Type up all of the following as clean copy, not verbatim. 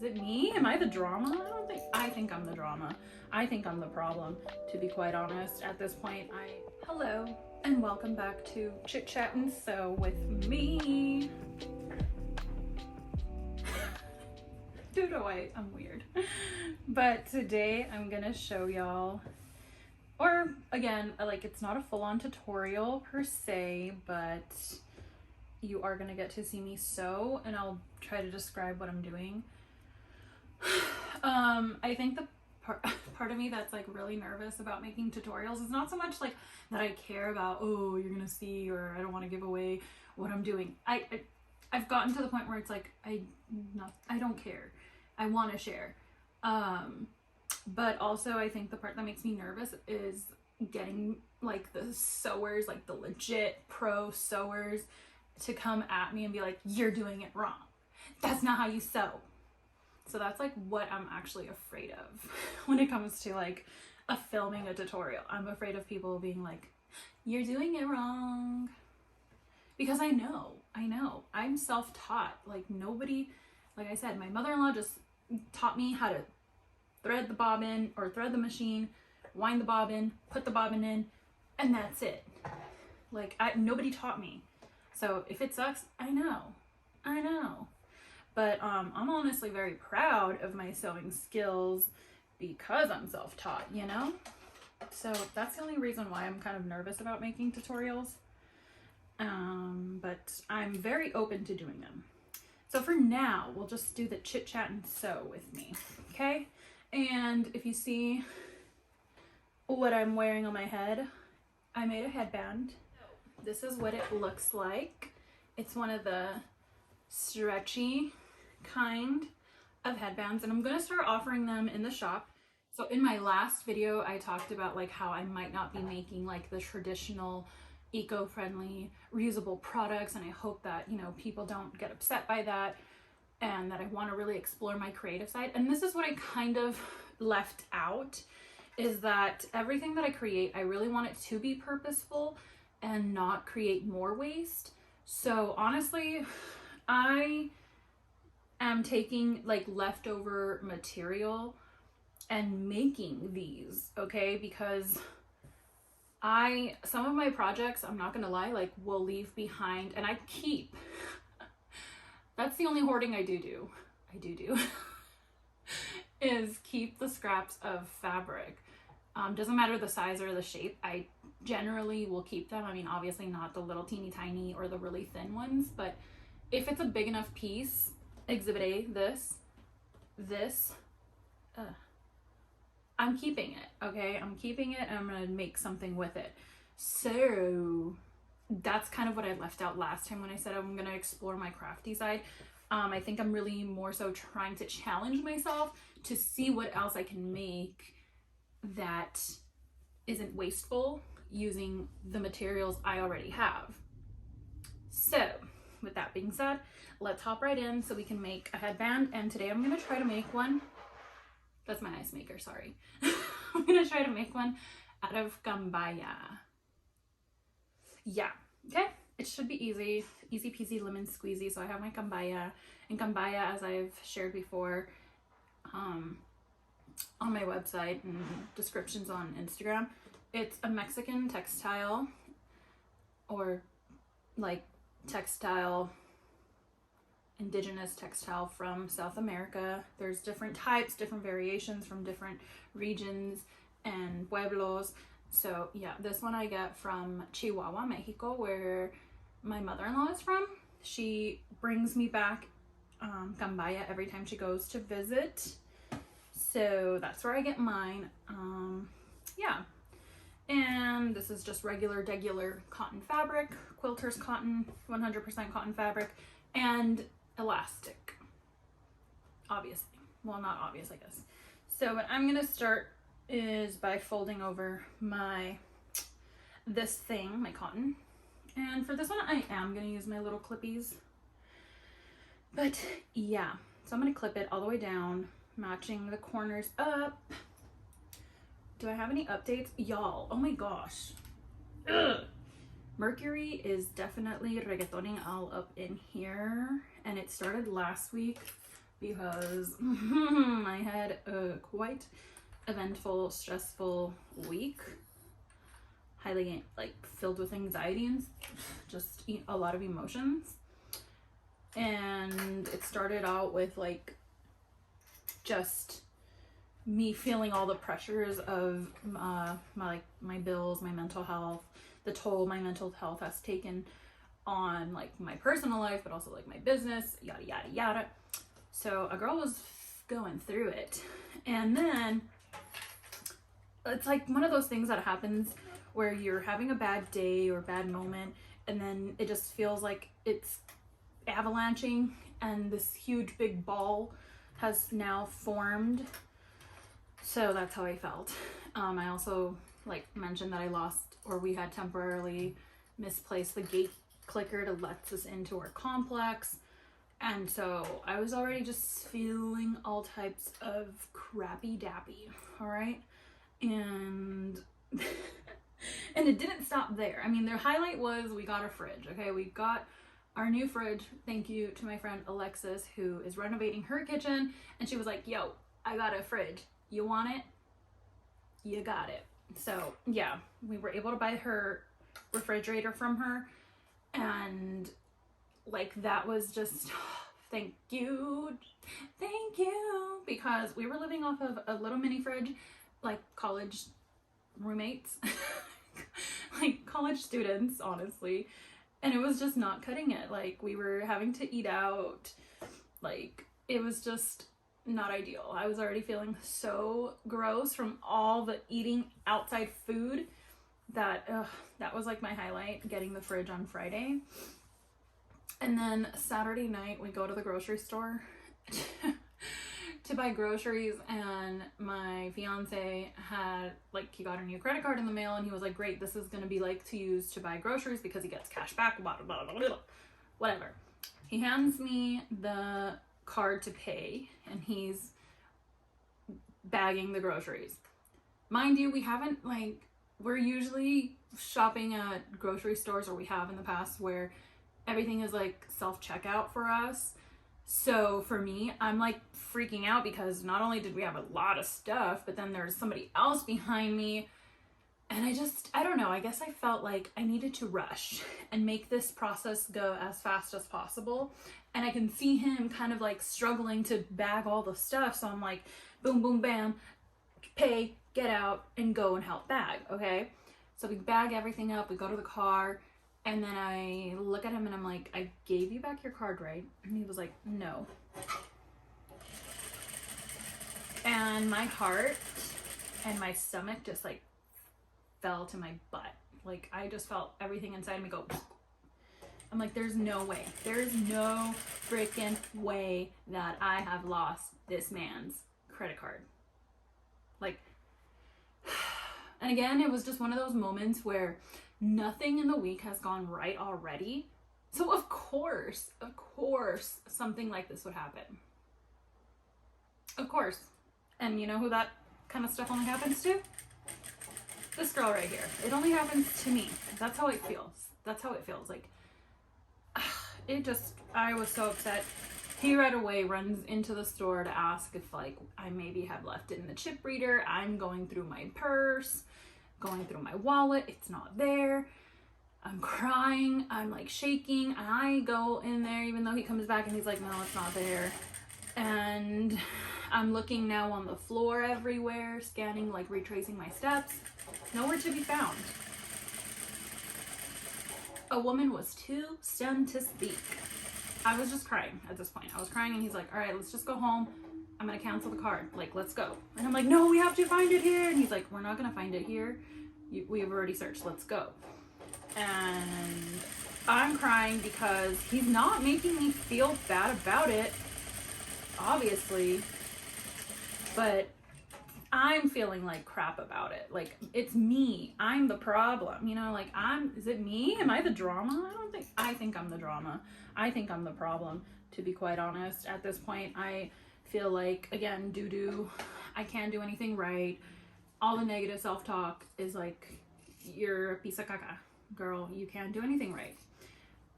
Is it me? Am I the drama? I think I'm the drama. I think I'm the problem, to be quite honest. At this point, hello and welcome back to Chit Chat Sew with me. Dude, I'm weird. But today I'm gonna show y'all, or again, like, it's not a full-on tutorial per se, but you are gonna get to see me sew, and I'll try to describe what I'm doing. I think the part of me that's like really nervous about making tutorials is not so much like that I care about, oh, you're gonna see, or I don't want to give away what I'm doing. I've gotten to the point where it's like I don't care. I want to share. But also I think the part that makes me nervous is getting like the sewers, like the legit pro sewers, to come at me and be like, you're doing it wrong. That's not how you sew. So that's like what I'm actually afraid of when it comes to like filming a tutorial. I'm afraid of people being like, you're doing it wrong. Because I know, I'm self-taught. Like nobody, like I said, my mother-in-law just taught me how to thread the bobbin or thread the machine, wind the bobbin, put the bobbin in, and that's it. Like nobody taught me. So if it sucks, I know. But I'm honestly very proud of my sewing skills because I'm self-taught, you know? So that's the only reason why I'm kind of nervous about making tutorials. But I'm very open to doing them. So for now, we'll just do the chit chat and sew with me, okay? And if you see what I'm wearing on my head, I made a headband. This is what it looks like. It's one of the stretchy kind of headbands, and I'm gonna start offering them in the shop. So in my last video, I talked about like how I might not be making like the traditional eco-friendly reusable products, and I hope that, you know, people don't get upset by that, and that I want to really explore my creative side. And this is what I kind of left out, is that everything that I create, I really want it to be purposeful and not create more waste. So honestly, I am taking like leftover material and making these, okay? Because some of my projects, I'm not gonna lie, like will leave behind, and I keep, that's the only hoarding I do, is keep the scraps of fabric. Doesn't matter the size or the shape, I generally will keep them. I mean, obviously not the little teeny tiny or the really thin ones, but if it's a big enough piece, exhibit A, this, I'm keeping it, okay? I'm keeping it, and I'm gonna make something with it. So that's kind of what I left out last time when I said I'm gonna explore my crafty side. I think I'm really more so trying to challenge myself to see what else I can make that isn't wasteful using the materials I already have. So with that being said, let's hop right in so we can make a headband. And today I'm gonna try to make one. That's my ice maker, sorry. I'm gonna try to make one out of gambaya. Yeah, okay? It should be easy peasy lemon squeezy. So I have my gambaya, and gambaya, as I've shared before, on my website and descriptions on Instagram, it's a Mexican textile, or like textile, indigenous textile from South America. There's different types, different variations from different regions and pueblos. So yeah, this one I get from Chihuahua, Mexico, where my mother-in-law is from. She brings me back gambaya every time she goes to visit. So that's where I get mine. Yeah. And this is just regular cotton fabric, quilter's cotton, 100% cotton fabric, and elastic, obviously. Well, not obvious, I guess. So what I'm gonna start is by folding over my cotton. And for this one, I am gonna use my little clippies. But yeah, so I'm gonna clip it all the way down, matching the corners up. Do I have any updates? Y'all, oh my gosh. Ugh. Mercury is definitely reggaetoning all up in here, and it started last week, because I had a quite eventful, stressful week, highly like filled with anxiety and just a lot of emotions. And it started out with like just me feeling all the pressures of my bills, my mental health, the toll my mental health has taken on like my personal life, but also like my business, yada yada yada. So a girl was going through it, and then it's like one of those things that happens where you're having a bad day or bad moment, and then it just feels like it's avalanching, and this huge big ball has now formed. So that's how I felt. I also like mentioned that I lost, or we had temporarily misplaced the gate clicker to let us into our complex. And so I was already just feeling all types of crappy dappy, all right? And and it didn't stop there. I mean, their highlight was we got a fridge, okay? We got our new fridge. Thank you to my friend Alexis, who is renovating her kitchen. And she was like, yo, I got a fridge. You want it? You got it. So yeah, we were able to buy her refrigerator from her. And like, that was just, thank you, because we were living off of a little mini fridge, like college roommates, like college students, honestly, and it was just not cutting it. Like, we were having to eat out, like, it was just not ideal. I was already feeling so gross from all the eating outside food that that was like my highlight, getting the fridge on Friday. And then Saturday night we go to the grocery store to buy groceries, and my fiance had like, he got a new credit card in the mail, and he was like, great, this is going to be like to use to buy groceries because he gets cash back, blah, blah, blah, blah, whatever. He hands me the card to pay, and he's bagging the groceries. Mind you, we haven't like, we're usually shopping at grocery stores, or we have in the past, where everything is like self-checkout for us. So for me, I'm like freaking out because not only did we have a lot of stuff, but then there's somebody else behind me. And I don't know, I guess I felt like I needed to rush and make this process go as fast as possible. And I can see him kind of like struggling to bag all the stuff. So I'm like, boom, boom, bam, pay, get out, and go and help bag, okay? So we bag everything up, we go to the car, and then I look at him and I'm like, I gave you back your card, right? And he was like, no. And my heart and my stomach just like fell to my butt. Like, I just felt everything inside me go. I'm like, there's no way. There's no freaking way that I have lost this man's credit card. Like, and again, it was just one of those moments where nothing in the week has gone right already. So of course, something like this would happen. Of course. And you know who that kind of stuff only happens to? This girl right here. It only happens to me. That's how it feels. That's how it feels. Like, it just, I was so upset. He right away runs into the store to ask if like I maybe have left it in the chip reader. I'm going through my purse, going through my wallet. It's not there. I'm crying. I'm like shaking. And I go in there even though he comes back and he's like, no, it's not there. And I'm looking now on the floor everywhere, scanning, like retracing my steps. Nowhere to be found. A woman was too stunned to speak. I was just crying at this point. I was crying and he's like, all right, let's just go home. I'm going to cancel the card. Like, let's go. And I'm like, no, we have to find it here. And he's like, we're not going to find it here. We have already searched. Let's go. And I'm crying because he's not making me feel bad about it, obviously. But I'm feeling like crap about it. Like, it's me. I'm the problem. You know, like, is it me? Am I the drama? I think I'm the drama. I think I'm the problem, to be quite honest. At this point, I feel like, again, doo-doo. I can't do anything right. All the negative self-talk is like, you're a piece of caca. Girl, you can't do anything right.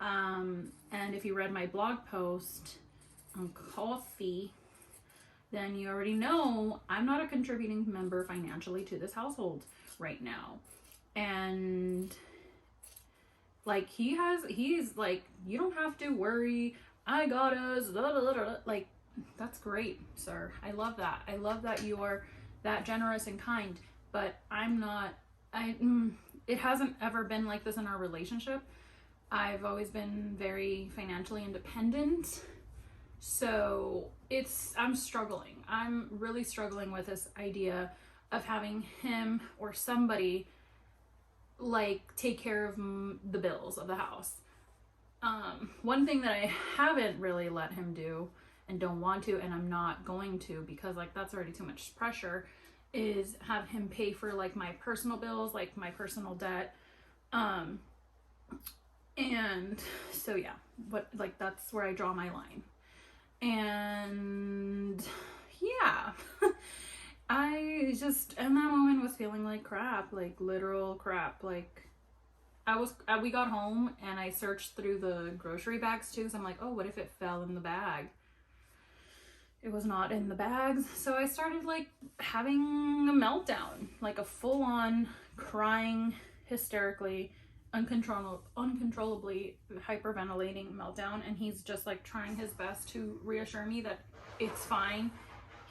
And if you read my blog post, on coffee, then you already know I'm not a contributing member financially to this household right now. And like he's like, you don't have to worry, I got us, like, that's great, sir. I love that. I love that you're that generous and kind, but I'm not. It hasn't ever been like this in our relationship. I've always been very financially independent. So I'm struggling. I'm really struggling with this idea of having him or somebody like take care of the bills of the house. One thing that I haven't really let him do and don't want to, and I'm not going to, because like that's already too much pressure, is have him pay for like my personal bills, like my personal debt. And so yeah, but like that's where I draw my line. And yeah, I just in that moment was feeling like crap, like literal crap. Like we got home and I searched through the grocery bags too, so I'm like, oh, what if it fell in the bag? It was not in the bags. So I started like having a meltdown, like a full-on crying, hysterically, uncontrollably hyperventilating meltdown. And he's just like trying his best to reassure me that it's fine.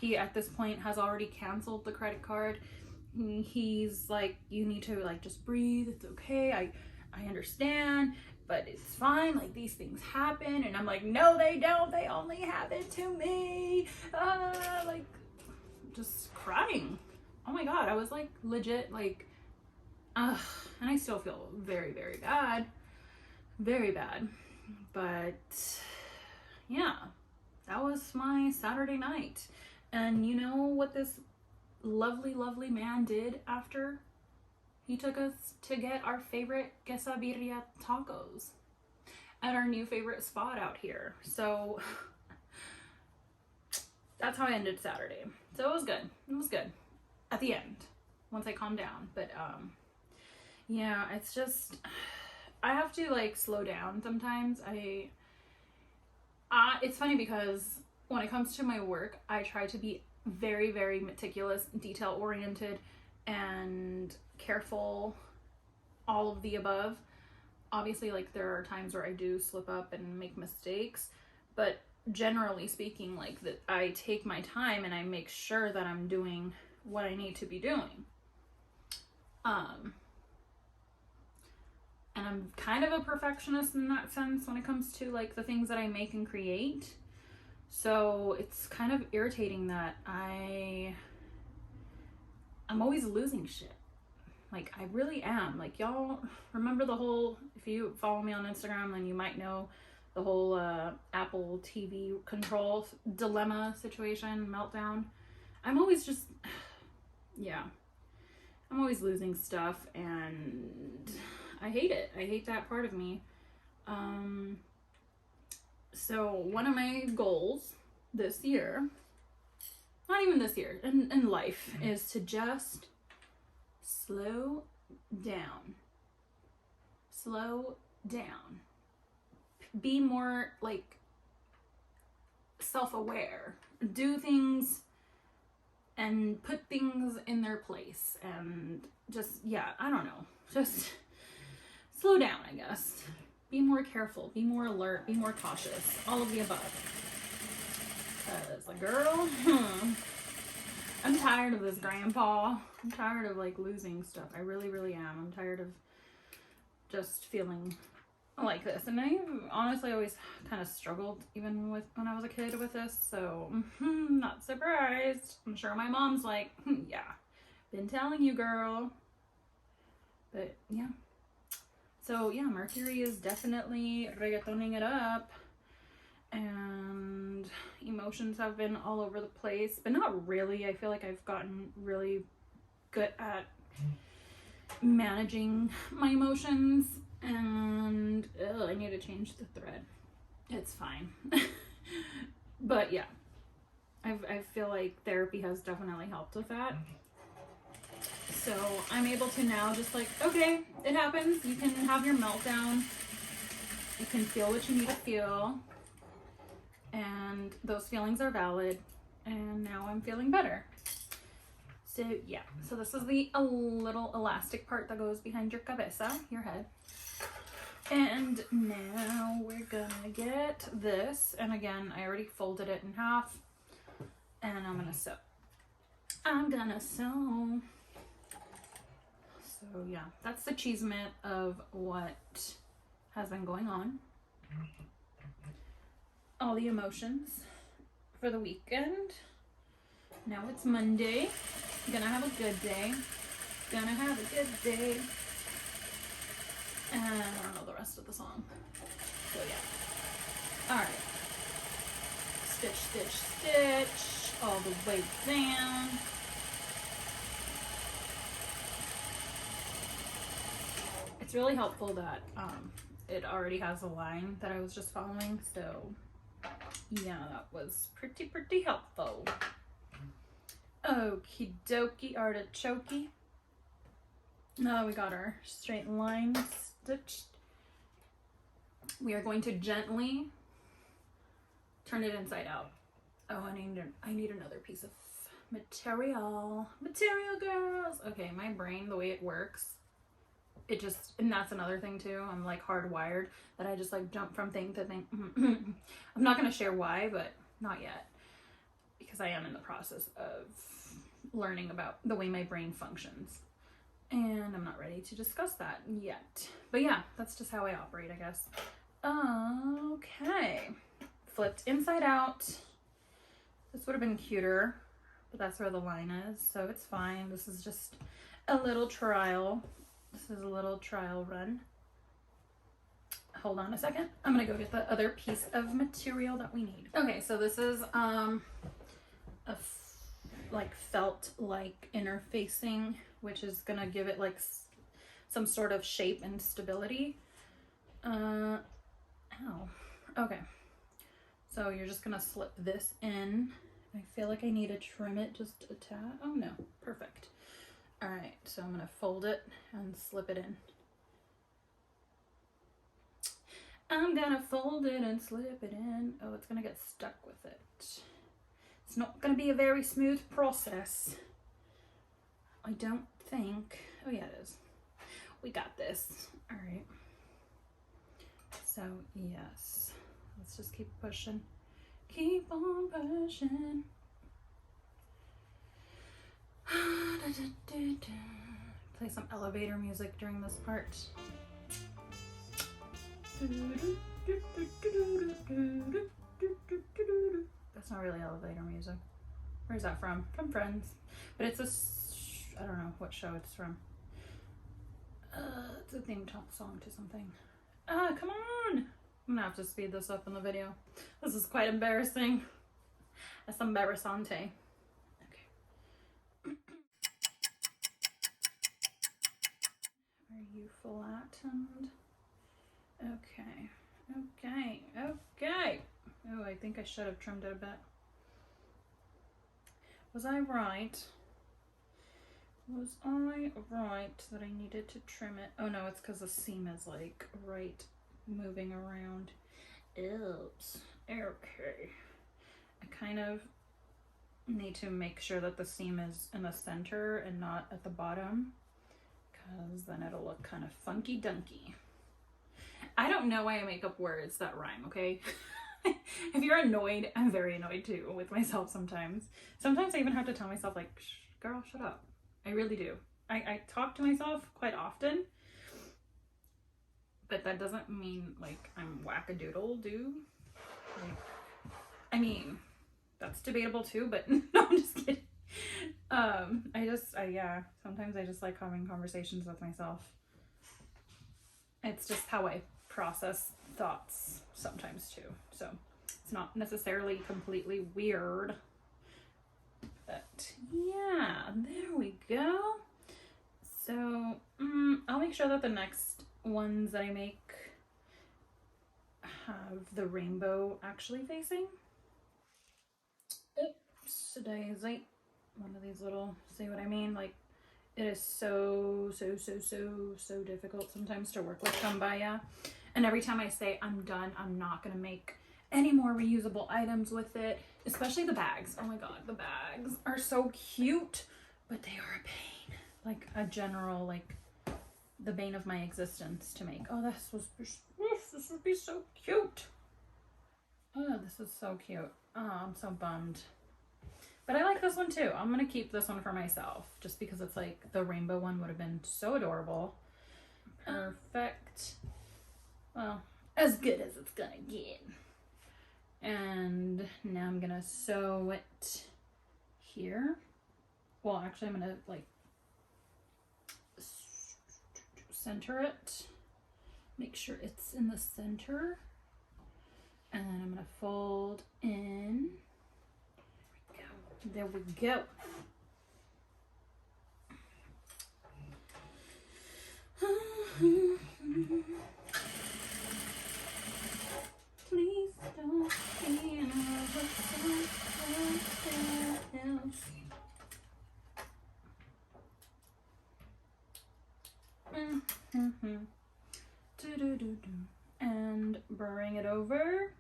He at this point has already canceled the credit card. He's like, you need to like just breathe, it's okay, I understand, but it's fine, like these things happen. And I'm like, no they don't, they only happen to me. Like just crying. Oh my god, I was like legit like and I still feel very, very bad. Very bad. But yeah, that was my Saturday night. And you know what this lovely, lovely man did after? He took us to get our favorite quesadilla tacos at our new favorite spot out here. So that's how I ended Saturday. So it was good. It was good at the end, once I calmed down. But yeah, it's just, I have to like slow down sometimes. It's funny because when it comes to my work, I try to be very, very meticulous, detail oriented, and careful, all of the above. Obviously, like there are times where I do slip up and make mistakes, but generally speaking, like that I take my time and I make sure that I'm doing what I need to be doing. And I'm kind of a perfectionist in that sense when it comes to like the things that I make and create. So it's kind of irritating that I'm always losing shit. Like I really am. Like y'all remember the whole, if you follow me on Instagram, then you might know the whole Apple TV control dilemma situation, meltdown. I'm always just, yeah, I'm always losing stuff and I hate it. I hate that part of me. So one of my goals this year, not even this year, in life, is to just slow down. Slow down. Be more like self-aware. Do things and put things in their place and just, yeah, I don't know. Just slow down, I guess. Be more careful, be more alert, be more cautious, all of the above. Because a girl, I'm tired of this grandpa. I'm tired of like losing stuff. I really, really am. I'm tired of just feeling like this. And I honestly always kind of struggled even with when I was a kid with this. So not surprised. I'm sure my mom's like, yeah, been telling you, girl. But yeah. So yeah, Mercury is definitely reggaetoning it up, and emotions have been all over the place, but not really. I feel like I've gotten really good at managing my emotions, and I need to change the thread. It's fine. But yeah, I feel like therapy has definitely helped with that. So I'm able to now just like, okay, it happens. You can have your meltdown. You can feel what you need to feel. And and those feelings are valid, and now I'm feeling better. So yeah, so this is the little elastic part that goes behind your cabeza, your head. And now we're gonna get this, and again, I already folded it in half, and I'm gonna sew. So yeah, that's the chisme of what has been going on. All the emotions for the weekend. Now it's Monday. Gonna have a good day. And I don't know the rest of the song. So yeah. Alright. Stitch, stitch, stitch. All the way down. It's really helpful that it already has a line that I was just following, so yeah, that was pretty helpful. Okie dokie, artichoke. Now we got our straight line stitched. We are going to gently turn it inside out. Oh, I need another piece of material. Material, girls. Okay, my brain, the way it works, it just, and that's another thing too, I'm like hardwired that I just like jump from thing to thing. I'm not going to share why, but not yet, because I am in the process of learning about the way my brain functions, and I'm not ready to discuss that yet. But yeah, that's just how I operate, I guess. Okay, flipped inside out. This would have been cuter, but that's where the line is, so it's fine. This is just a little trial. This is a little trial run. Hold on a second. I'm gonna go get the other piece of material that we need. Okay, so this is like felt like interfacing, which is gonna give it like some sort of shape and stability. Ow. Okay. So you're just gonna slip this in. I feel like I need to trim it just a tad. Oh no, perfect. All right, so I'm gonna fold it and slip it in. I'm gonna fold it and slip it in. Oh, it's gonna get stuck with it. It's not gonna be a very smooth process, I don't think. Oh yeah, it is. We got this. All right. So yes, let's just keep pushing. Keep on pushing. Play some elevator music during this part. That's not really elevator music. Where's that from? From Friends. But it's I don't know what show it's from. It's a theme song to something. Come on! I'm gonna have to speed this up in the video. This is quite embarrassing. That's embarrassante. Are you flattened? Okay. Oh, I think I should have trimmed it a bit. Was I right? Was I right that I needed to trim it? Oh no, it's because the seam is like right moving around. Oops. Okay. I kind of need to make sure that the seam is in the center and not at the bottom, because then it'll look kind of funky dunky. I don't know why I make up words that rhyme, okay? If you're annoyed, I'm very annoyed too with myself sometimes. Sometimes I even have to tell myself like, girl, shut up. I really do. I talk to myself quite often, but that doesn't mean like I'm wackadoodle-doo. Like, I mean, that's debatable too, but no, I'm just kidding. Yeah, sometimes I just like having conversations with myself. It's just how I process thoughts sometimes too. So it's not necessarily completely weird, but yeah, there we go. So I'll make sure that the next ones that I make have the rainbow actually facing. Oops, daisy. One of these little, see what I mean? Like, it is so difficult sometimes to work with kumbaya. And every time I say I'm done, I'm not gonna make any more reusable items with it, especially the bags. Oh my god, the bags are so cute, but they are a pain. Like a general, like the bane of my existence to make. Oh, this would be so cute. Oh, this is so cute. Oh, I'm so bummed. But I like this one too. I'm gonna keep this one for myself just because it's like the rainbow one would have been so adorable. Perfect. Well, as good as it's gonna get. And now I'm gonna sew it here. Well, actually I'm gonna like center it. Make sure it's in the center. And then I'm gonna fold in. There we go. Please don't be in love with someone else. And bring it over.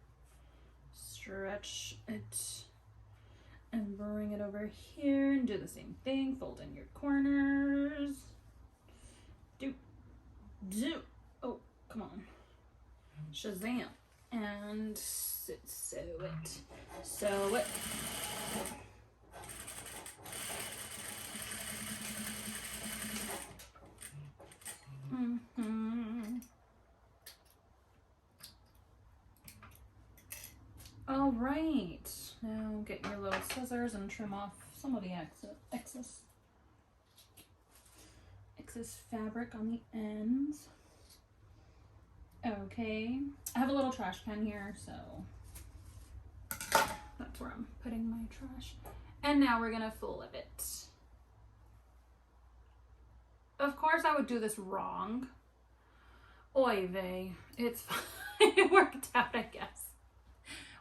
Stretch it. And bring it over here and do the same thing. Fold in your corners. Do. Oh, come on. Shazam. And sew it. Sew it. All right. Now get your little scissors and trim off some of the excess fabric on the ends. Okay, I have a little trash can here, so that's where I'm putting my trash. And now we're gonna flip it. Of course I would do this wrong. Oy vey, it's fine. It worked out, I guess.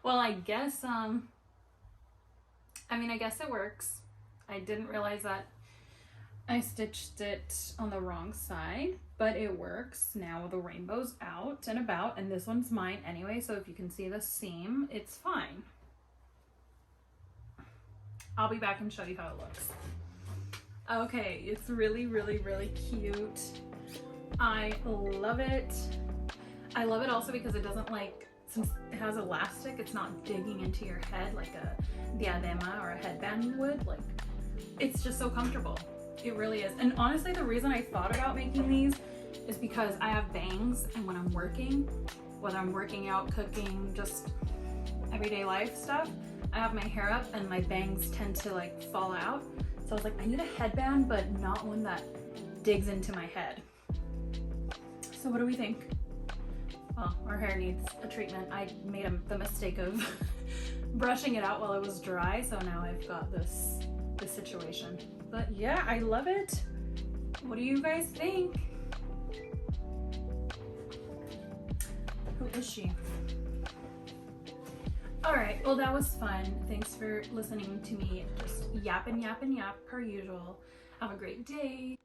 Well, I guess, I guess it works. I didn't realize that I stitched it on the wrong side, but it works. Now the rainbow's out and about, and this one's mine anyway, so if you can see the seam, it's fine. I'll be back and show you how it looks. Okay, it's really, really, really cute. I love it. I love it also because it doesn't since it has elastic, it's not digging into your head like a diadema or a headband would. Like, it's just so comfortable. It really is. And honestly, the reason I thought about making these is because I have bangs, and when I'm working, whether I'm working out, cooking, just everyday life stuff, I have my hair up and my bangs tend to fall out. So I was like, I need a headband, but not one that digs into my head. So what do we think? Well, our hair needs a treatment. I made the mistake of brushing it out while it was dry, so now I've got this situation. But yeah, I love it. What do you guys think? Who is she? All right, well, that was fun. Thanks for listening to me just yap and yap and yap per usual. Have a great day.